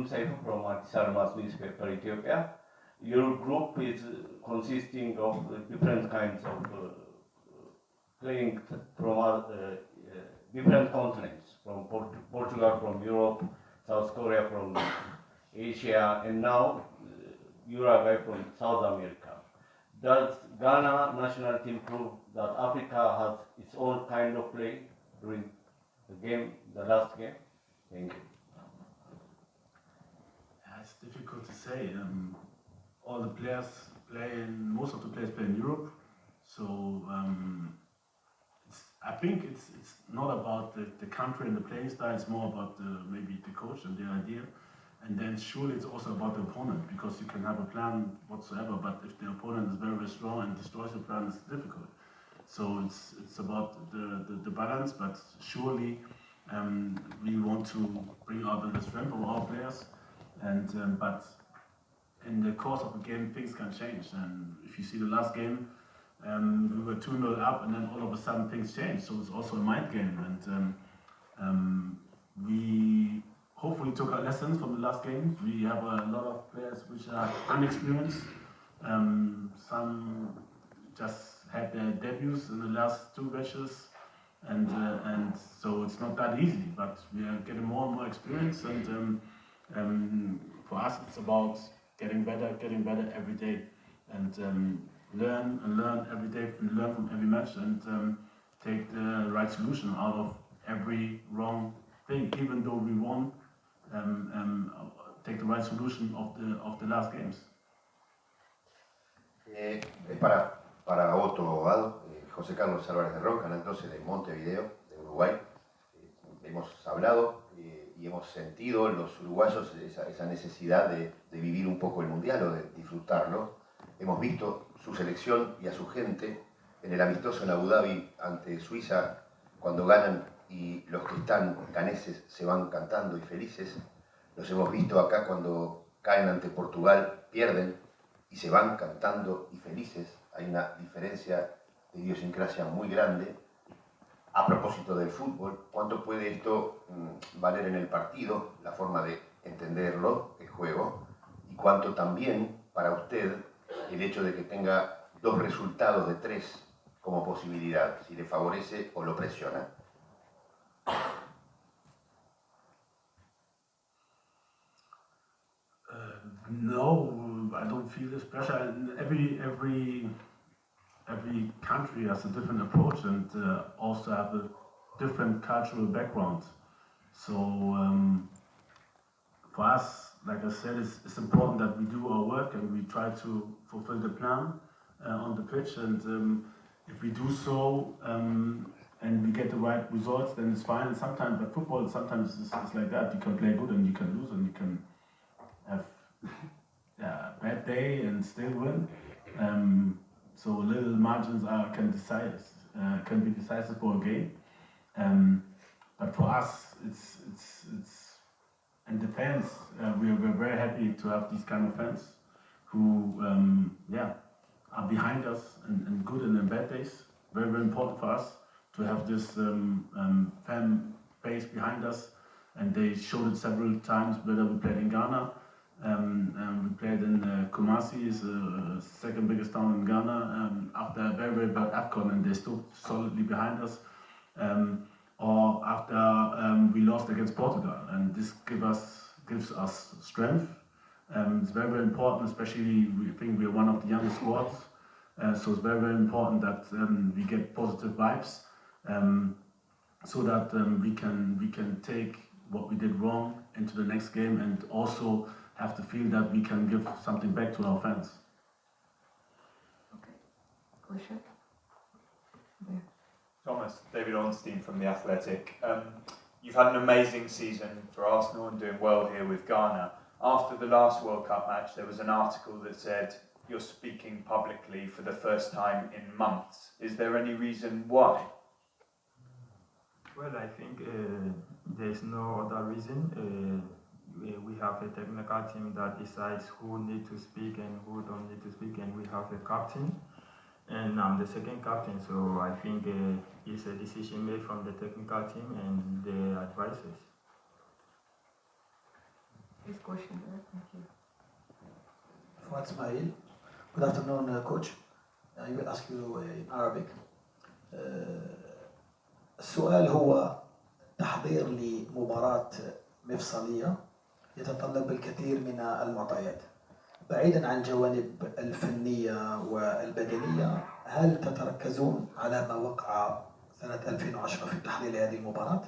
Saifu from Sarmas newspaper, Ethiopia. Your group is consisting of different kinds of playing from different continents, from Portugal, from Europe, South Korea, from Asia, and now Uruguay from South America. Does Ghana national team prove that Africa has its own kind of play during the last game? Thank you. Yeah, it's difficult to say. All the players most of the players play in Europe, so I think it's not about the country and the playing style. It's more about maybe the coach and the idea. And then surely it's also about the opponent, because you can have a plan whatsoever, but if the opponent is very, very strong and destroys the plan, it's difficult. So it's about the balance, but surely we want to bring out the strength of our players. And but in the course of the game, things can change. And if you see the last game, we were 2-0 up, and then all of a sudden things changed. So it's also a mind game, and we hopefully took our lessons from the last game. We have a lot of players which are unexperienced. Some just had their debuts in the last 2 matches, and so it's not that easy. But we are getting more and more experience, and for us it's about getting better every day, and learn every day, and learn from every match, and take the right solution out of every wrong thing, even though we won. Take the right solution of the last games. Es para Otto Addo, José Carlos Álvarez de Ron, Canal 12 de Montevideo, de Uruguay. Hemos hablado y hemos sentido los uruguayos esa necesidad de vivir un poco el Mundial o de disfrutarlo. Hemos visto su selección y a su gente en el amistoso en Abu Dhabi ante Suiza, cuando ganan y los que están ganeses se van cantando y felices. Los hemos visto acá cuando caen ante Portugal, pierden y se van cantando y felices. Hay una diferencia de idiosincrasia muy grande. A propósito del fútbol, ¿cuánto puede esto valer en el partido, la forma de entenderlo, el juego? Y cuánto también para usted el hecho de que tenga 2 resultados de 3 como posibilidad, si le favorece o lo presiona. No, I don't feel this pressure. Every country has a different approach, and also have a different cultural background. So for us, like I said, it's important that we do our work and we try to fulfill the plan on the pitch. And if we do so and we get the right results, then it's fine. And sometimes, but football sometimes is like that. You can play good and you can lose, and you can have a bad day and still win. So little margins can be decisive for a game. But for us, it's and the fans. We're very happy to have these kind of fans who are behind us and good and in bad days. Very, very important for us to have this fan base behind us, and they showed it several times. Whether we played in Ghana. We played in Kumasi, is the 2nd biggest town in Ghana, after a very, very bad AFCON, and they stood solidly behind us. Or after we lost against Portugal, and this gives us strength. It's very, very important, especially we think we're one of the youngest squads, so it's very, very important that we get positive vibes, so that we can take what we did wrong into the next game, and also have to feel that we can give something back to our fans. Okay. Question? Yeah. Thomas, David Ornstein from The Athletic. You've had an amazing season for Arsenal and doing well here with Ghana. After the last World Cup match, there was an article that said you're speaking publicly for the first time in months. Is there any reason why? Well, I think there's no other reason. We have a technical team that decides who need to speak and who don't need to speak, and we have a captain, and I'm the second captain, so I think it's a decision made from the technical team and the advisors. This question there, thank you. Fuad Ismail. Good afternoon, Coach. I will ask you in Arabic. السؤال هو تحضير لمباراة مفصلية يتطلب الكثير من المعطيات. بعيدا عن الجوانب الفنية والبدنية، هل تتركزون على ما وقع سنة 2010 في التحضير لهذه المباراة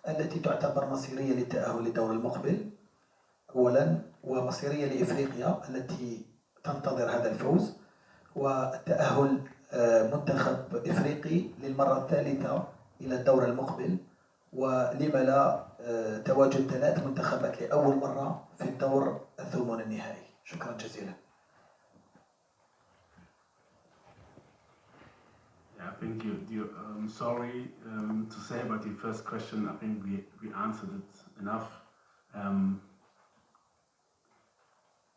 التي تعتبر مصيرية للتأهل للدور المقبل أولا، ومصيرية لإفريقيا التي تنتظر هذا الفوز، والتأهل منتخب إفريقي للمرة الثالثة إلى الدور المقبل، ولما لا تواجد 3 منتخبات لأول مرة في الدور الثمن النهائي. شكرا جزيلا. Yeah, I think I'm sorry to say about the first question. I think we answered it enough.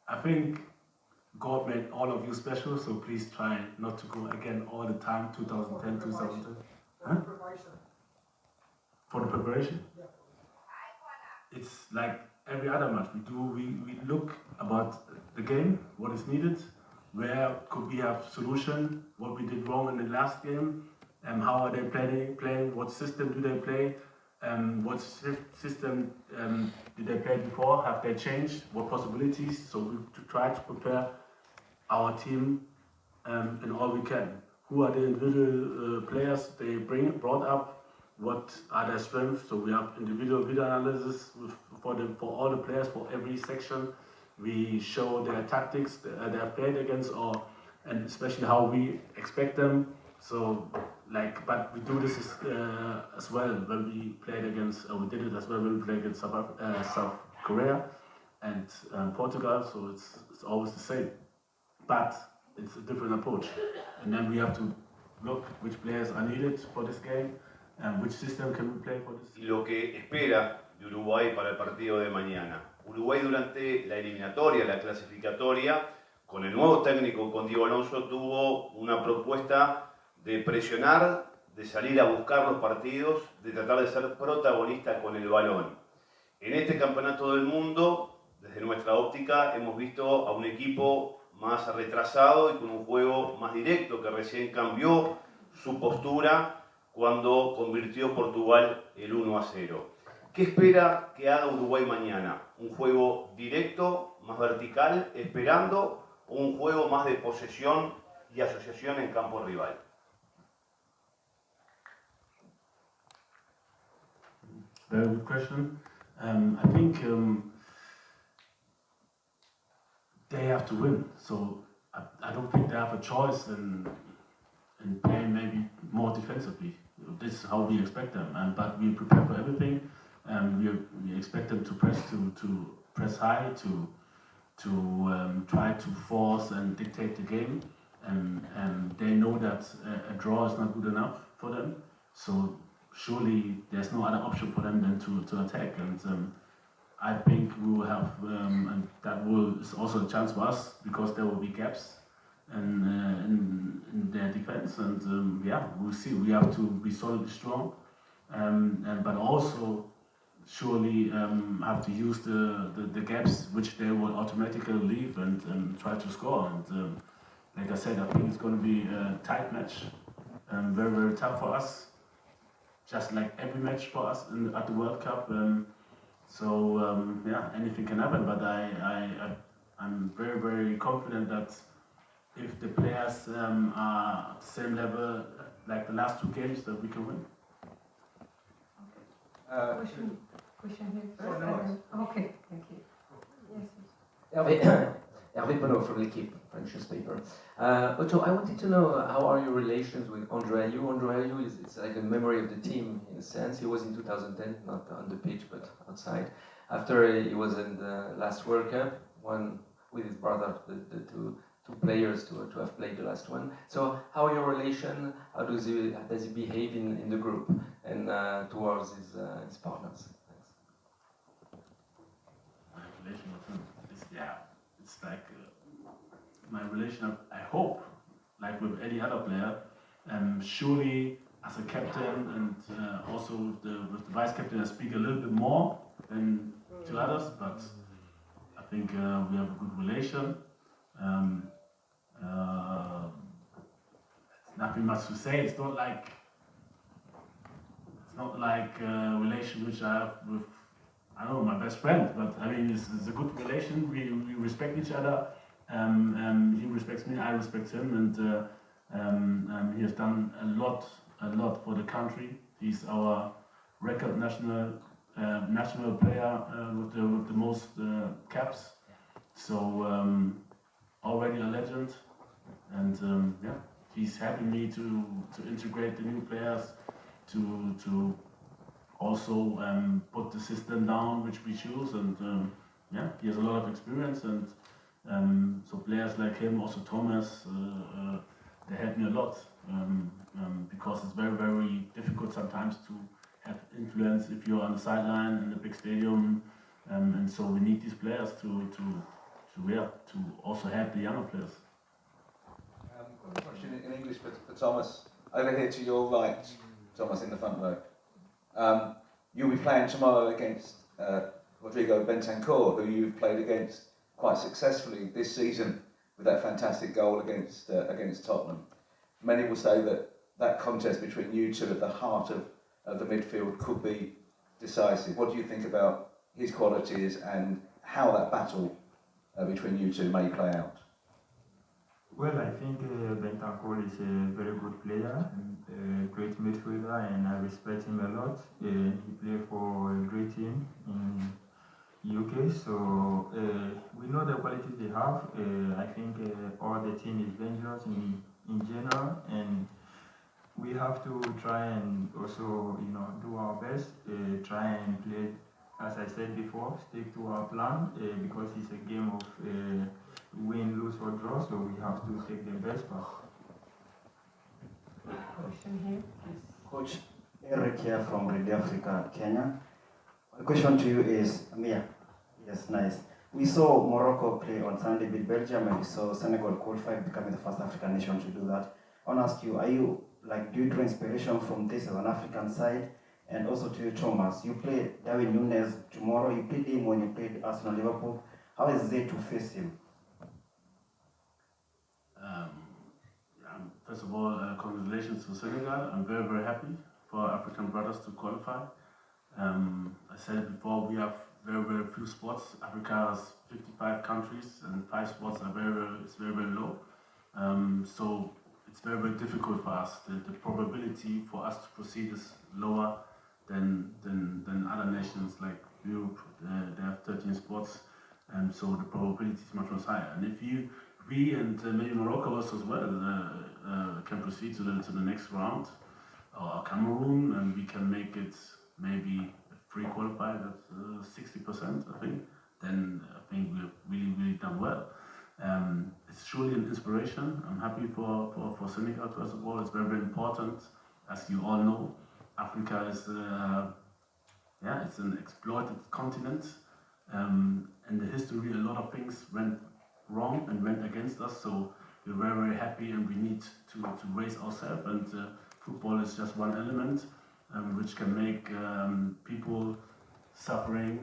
I think God made all of you special, so please try not to go again all the time, 2010, 2010. Huh? For the preparation? Yeah. It's like every other match we do, we look about the game, what is needed, where could we have solution, what we did wrong in the last game, how are they playing, what system do they play, what system did they play before, have they changed, what possibilities, so we try to prepare our team in all we can. Who are the individual players they brought up, what are their strengths, so we have individual video analysis for all the players, for every section. We show their tactics they have played against, and especially how we expect them. So, but we do this as well when we played against, we did it as well when we played against South Korea and Portugal. So it's always the same, but it's a different approach. And then we have to look which players are needed for this game and which system can we play for this. Lo que espera de Uruguay para el partido de mañana. Uruguay durante la eliminatoria, la clasificatoria, con el nuevo técnico, con Diego Alonso, tuvo una propuesta de presionar, de salir a buscar los partidos, de tratar de ser protagonista con el balón. En este campeonato del mundo, desde nuestra óptica, hemos visto a un equipo más retrasado y con un juego más directo, que recién cambió su postura cuando convirtió Portugal el 1-0. ¿Qué espera que haga Uruguay mañana? ¿Un juego directo, más vertical, esperando, o un juego más de posesión y asociación en campo rival? Very good question. I think they have to win, so I don't think they have a choice in playing maybe more defensively. This is how we expect them, but we prepare for everything. We expect them to press high, to try to force and dictate the game, and they know that a draw is not good enough for them. So surely there's no other option for them than to attack, and I think we will have, and that is also a chance for us, because there will be gaps in their defense, and we'll see. We have to be solidly strong, but also surely have to use the gaps which they will automatically leave and try to score. And like I said, I think it's going to be a tight match, very, very tough for us, just like every match for us at the World Cup. Anything can happen, but I'm very, very confident that if the players are at the same level like the last 2 games, that we can win. Question here first. Okay, thank you. Yes. Hervé Bonneau from L'Équipe, French newspaper. Otto, I wanted to know how are your relations with André Ayew? André Ayew it's like a memory of the team in a sense. He was in 2010, not on the pitch but outside. After he was in the last World Cup, one with his brother, the two players to have played the last one. So how are your relation? How does he behave in the group and towards his partners? Thanks. My relation with him is, it's like my relation, I hope, like with any other player, surely as a captain and also with the vice captain, I speak a little bit more than to others, but think we have a good relation. Nothing much to say. It's not like a relation which I have with, I don't know, my best friend. But I mean, it's a good relation. We respect each other. He respects me. I respect him, and he has done a lot for the country. He's our record national player with the most caps. So already a legend, and yeah. He's helping me to integrate the new players, to also put the system down which we choose, and yeah, he has a lot of experience, and so players like him, also Thomas, they help me a lot, because it's very difficult sometimes to have influence if you're on the sideline in the big stadium, and so we need these players to also help the younger players. Got a question in English for Thomas. Over here to your right, Thomas in the front row. You'll be playing tomorrow against Rodrigo Bentancur, who you've played against quite successfully this season with that fantastic goal against Tottenham. Many will say that contest between you two at the heart of the midfield could be decisive. What do you think about his qualities and how that battle between you two may play out? Well, I think Bentancur is a very good player, a great midfielder, and I respect him a lot. He played for a great team in UK, so we know the qualities they have. I think all the team is dangerous in general, and we have to try and also, do our best, try and play, as I said before, stick to our plan, because it's a game of win, lose or draw, so we have to take the best path. Question here, please. Coach Eric here from Radio Africa, Kenya. The question to you is, Mia. Yes, nice. We saw Morocco play on Sunday with Belgium, and we saw Senegal qualify, becoming the first African nation to do that. I want to ask you, do you draw inspiration from this as an African side? And also to you, Thomas, you play Darwin Núñez tomorrow. You played him when you played Arsenal Liverpool. How is it to face him? First of all, congratulations to Senegal. I'm very happy for our African brothers to qualify. I said it before, we have very few spots. Africa has 55 countries, and 5 spots are very low. So it's very difficult for us. The probability for us to proceed is lower than other nations like Europe. They have 13 spots, and so the probability is much higher. And if we and maybe Morocco as well can proceed to the next round, or Cameroon, and we can make it maybe pre-qualified at 60%, I think, then I think we've really done well. It's surely an inspiration. I'm happy for Senegal, first of all. It's very important. As you all know, Africa is it's an exploited continent. In the history, a lot of things went wrong and went against us, so we're very happy, and we need to raise ourselves, and football is just one element which can make people suffering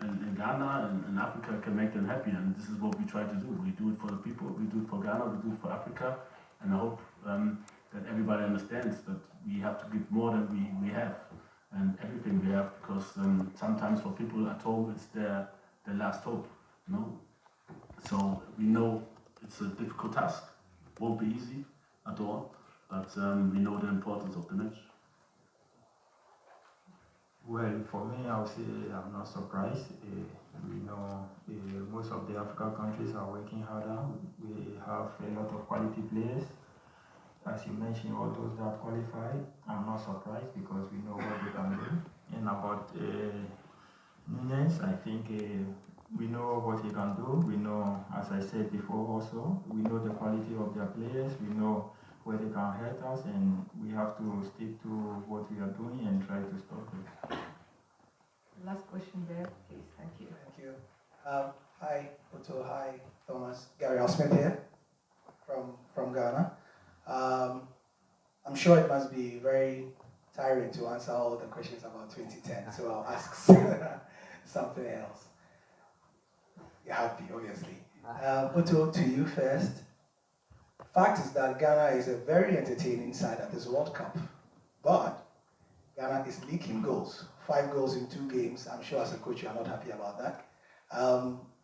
in Ghana and in Africa can make them happy, and this is what we try to do. We do it for the people, we do it for Ghana, we do it for Africa, and I hope that everybody understands that we have to give more than we have, and everything we have, because sometimes for people at home it's their last hope, So we know it's a difficult task, won't be easy at all, but we know the importance of the match. Well, for me, I would say I'm not surprised. We know most of the African countries are working harder. We have a lot of quality players. As you mentioned, all those that qualify, I'm not surprised because we know what they can do. And about Núñez, I think we know what he can do. We know, as I said before also, we know the quality of their players. We know where they can hurt us, and we have to stick to what we are doing and try to stop it. Last question there, please. Thank you. Thank you. Hi, Otto. Hi, Thomas. Gary Osmith here from Ghana. I'm sure it must be very tiring to answer all the questions about 2010, so I'll ask something else. Yeah. happy, obviously. Otto, to you first. Fact is that Ghana is a very entertaining side at this World Cup, but Ghana is leaking goals. 5 goals in 2 games. I'm sure as a coach you are not happy about that.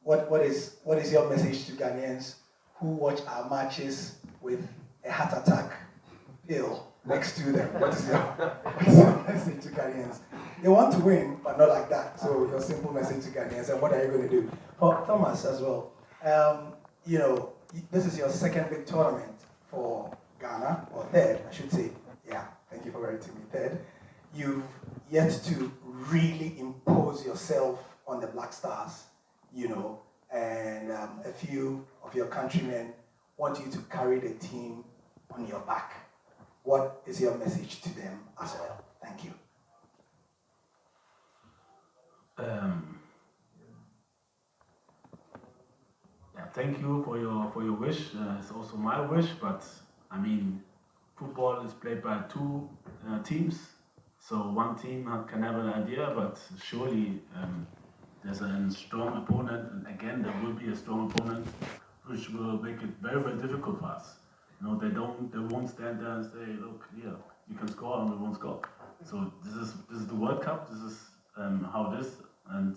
What is your message to Ghanaians who watch our matches with a heart attack pill next to them? What is your message to Ghanaians? They want to win, but not like that. So your simple message to Ghanaians, and what are you going to do? For Thomas as well, you know, this is your second big tournament for Ghana, or third, I should say. Yeah, thank you for correcting me, third. You've yet to really impose yourself on the Black Stars, you know, and a few of your countrymen want you to carry the team on your back. What is your message to them as well? Thank you. Yeah, thank you for your wish. It's also my wish, but I mean, football is played by 2 teams, so one team can have an idea, but surely there's a strong opponent, and again there will be a strong opponent, which will make it very, very difficult for us. You know, they won't stand there and say, look, here, you can score and we won't score. So this is the World Cup. This is how it is, and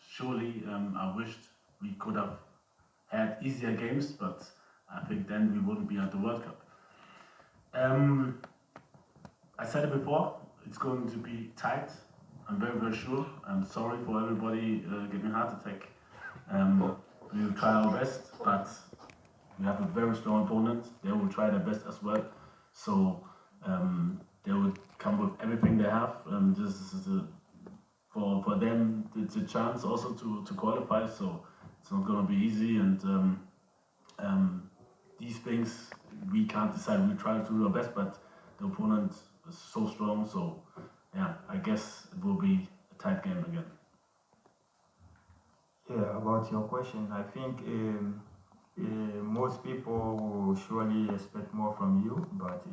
surely I wished we could have had easier games, but I think then we wouldn't be at the World Cup. I said it before, it's going to be tight. I'm very, very sure. I'm sorry for everybody getting heart attack. We will try our best, but we have a very strong opponent. They will try their best as well. So they will come with everything they have. This is for them, it's a chance also to qualify. So it's not going to be easy. And these things we can't decide. We try to do our best, but the opponent is so strong. So yeah, I guess it will be a tight game again. Yeah, about your question, I think most people will surely expect more from you, but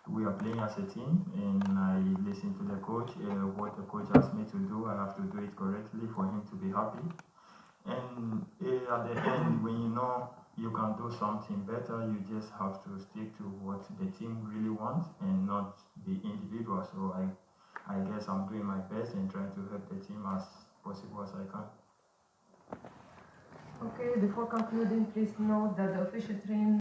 we are playing as a team, and I listen to the coach. What the coach asks me to do, I have to do it correctly for him to be happy. And at the end, when you know you can do something better, you just have to stick to what the team really wants and not the individual. So I guess I'm doing my best and trying to help the team as possible as I can. Okay, before concluding, please note that the official team